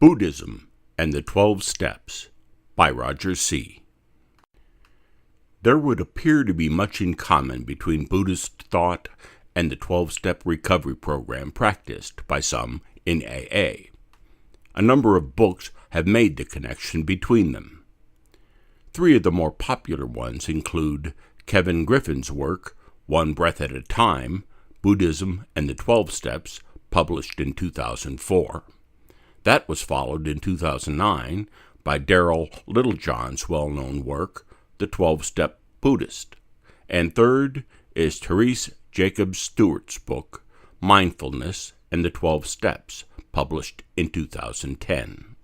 Buddhism and the 12 Steps by Roger C. There would appear to be much in common between Buddhist thought and the 12-step recovery program practiced by some in AA. A number of books have made the connection between them. Three of the more popular ones include Kevin Griffin's work, One Breath at a Time, Buddhism and the 12 Steps, published in 2004. That was followed in 2009 by Daryl Littlejohn's well-known work, The 12-Step Buddhist. And third is Therese Jacobs Stewart's book, Mindfulness and the 12 Steps, published in 2010.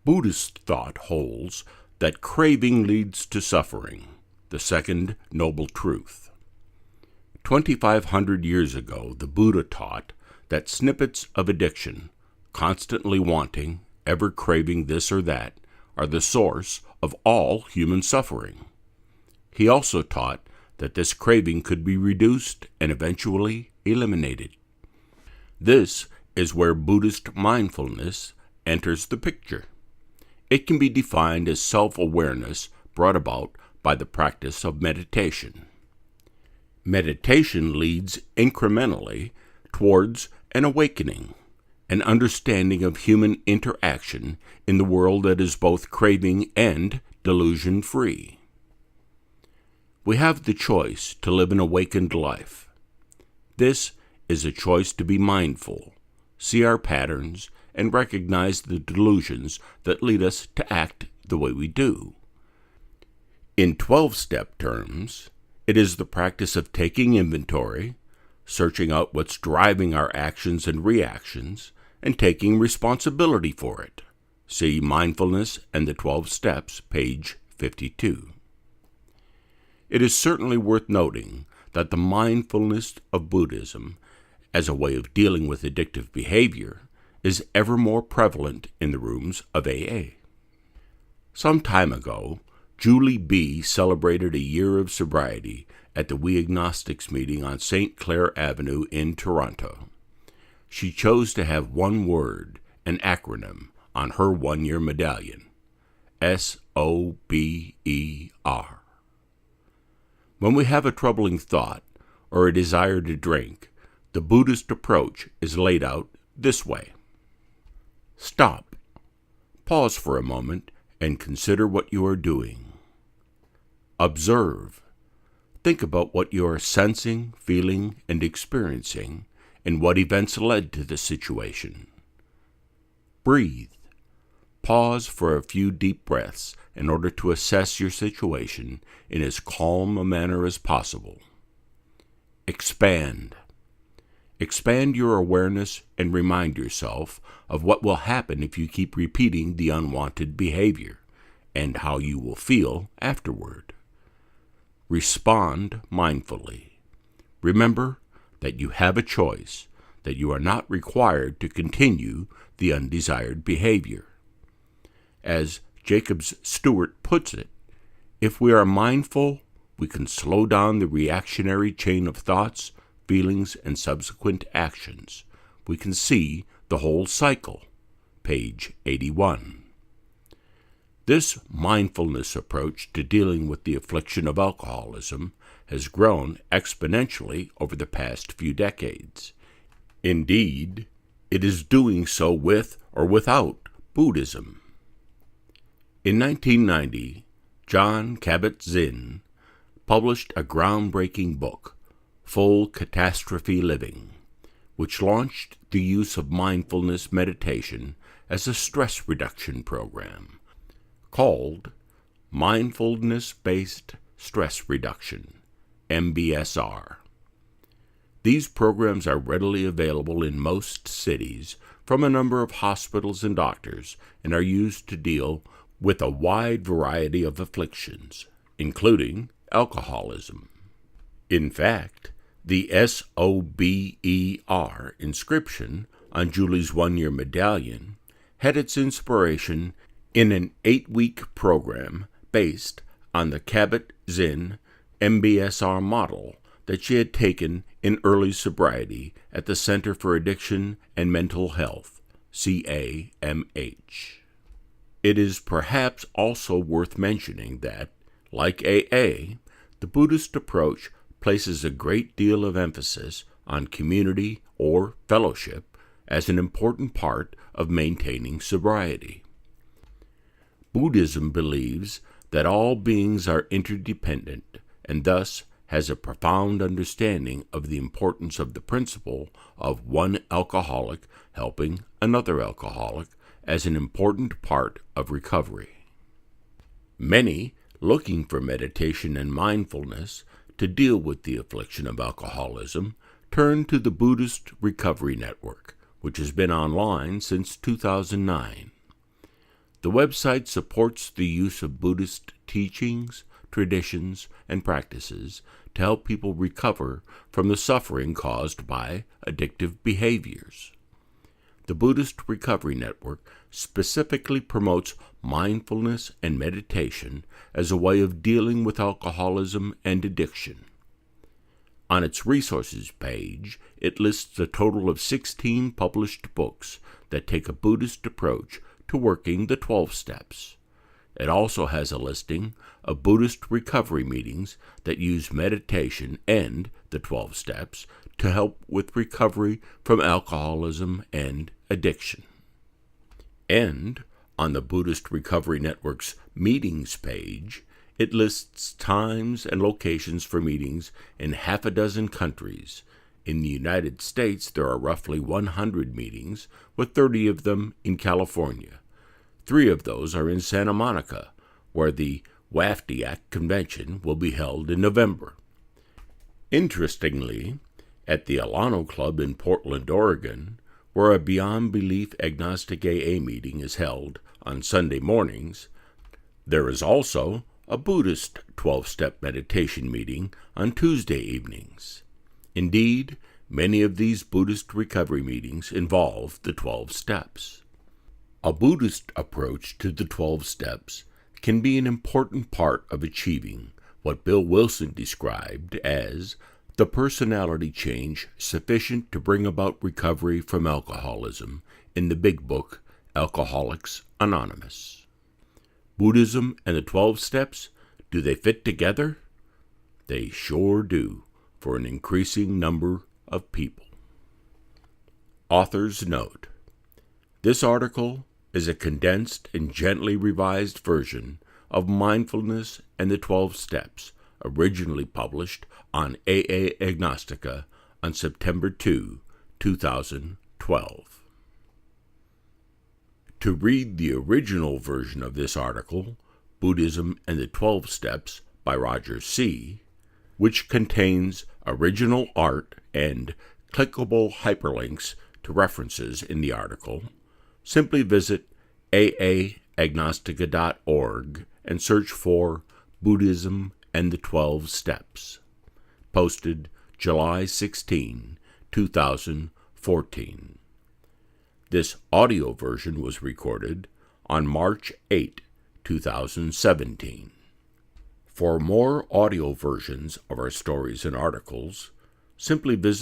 Buddhist thought holds that craving leads to suffering, the second noble truth. 2,500 years ago, the Buddha taught that snippets of addiction, constantly wanting, ever craving this or that, are the source of all human suffering. He also taught that this craving could be reduced and eventually eliminated. This is where Buddhist mindfulness enters the picture. It can be defined as self-awareness brought about by the practice of meditation. Meditation leads incrementally towards an awakening, an understanding of human interaction in the world that is both craving and delusion-free. We have the choice to live an awakened life. This is a choice to be mindful, see our patterns, and recognize the delusions that lead us to act the way we do. In 12-step terms, it is the practice of taking inventory, searching out what's driving our actions and reactions, and taking responsibility for it. See Mindfulness and the 12 Steps, page 52. It is certainly worth noting that the mindfulness of Buddhism, as a way of dealing with addictive behavior, is ever more prevalent in the rooms of AA. Some time ago, Julie B. celebrated a year of sobriety at the We Agnostics meeting on St. Clair Avenue in Toronto. She chose to have one word, an acronym, on her one-year medallion, SOBER. When we have a troubling thought or a desire to drink, the Buddhist approach is laid out this way. Stop. Pause for a moment and consider what you are doing. Observe. Think about what you are sensing, feeling, and experiencing, and what events led to the situation. Breathe. Pause for a few deep breaths in order to assess your situation in as calm a manner as possible. Expand. Expand your awareness and remind yourself of what will happen if you keep repeating the unwanted behavior, and how you will feel afterward. Respond mindfully. Remember that you have a choice, that you are not required to continue the undesired behavior. As Jacobs Stewart puts it, if we are mindful, we can slow down the reactionary chain of thoughts, feelings, and subsequent actions. We can see the whole cycle. Page 81. This mindfulness approach to dealing with the affliction of alcoholism has grown exponentially over the past few decades. Indeed, it is doing so with or without Buddhism. In 1990, Jon Kabat-Zinn published a groundbreaking book, Full Catastrophe Living, which launched the use of mindfulness meditation as a stress reduction program called Mindfulness-Based Stress Reduction, MBSR. These programs are readily available in most cities from a number of hospitals and doctors and are used to deal with a wide variety of afflictions, including alcoholism. In fact, the SOBER inscription on Julie's one-year medallion had its inspiration in an 8-week program based on the Kabat-Zinn MBSR model that she had taken in early sobriety at the Center for Addiction and Mental Health, It is perhaps also worth mentioning that, like AA, the Buddhist approach places a great deal of emphasis on community or fellowship as an important part of maintaining sobriety. Buddhism believes that all beings are interdependent and thus has a profound understanding of the importance of the principle of one alcoholic helping another alcoholic as an important part of recovery. Many looking for meditation and mindfulness to deal with the affliction of alcoholism turn to the Buddhist Recovery Network, which has been online since 2009. The website supports the use of Buddhist teachings, traditions, and practices to help people recover from the suffering caused by addictive behaviors. The Buddhist Recovery Network specifically promotes mindfulness and meditation as a way of dealing with alcoholism and addiction. On its resources page, it lists a total of 16 published books that take a Buddhist approach to working the 12 steps. It also has a listing of Buddhist recovery meetings that use meditation and the 12 steps to help with recovery from alcoholism and addiction. And on the Buddhist Recovery Network's meetings page, it lists times and locations for meetings in half a dozen countries. In the United States, there are roughly 100 meetings, with 30 of them in California. 3 of those are in Santa Monica, where the WAFDIAC convention will be held in November. Interestingly, at the Alano Club in Portland, Oregon, where a Beyond Belief Agnostic AA meeting is held on Sunday mornings, there is also a Buddhist 12-step meditation meeting on Tuesday evenings. Indeed, many of these Buddhist recovery meetings involve the 12 steps. A Buddhist approach to the 12 steps can be an important part of achieving what Bill Wilson described as the personality change sufficient to bring about recovery from alcoholism in the big book, Alcoholics Anonymous. Buddhism and the 12 steps, do they fit together? They sure do, for an increasing number of people. Author's note: this article is a condensed and gently revised version of Mindfulness and the 12 Steps, originally published on AA Agnostica on September 2, 2012. To read the original version of this article, Buddhism and the 12 Steps by Roger C., which contains original art and clickable hyperlinks to references in the article, simply visit aagnostica.org and search for Buddhism and the 12 Steps. Posted July 16, 2014. This audio version was recorded on March 8, 2017. For more audio versions of our stories and articles, simply visit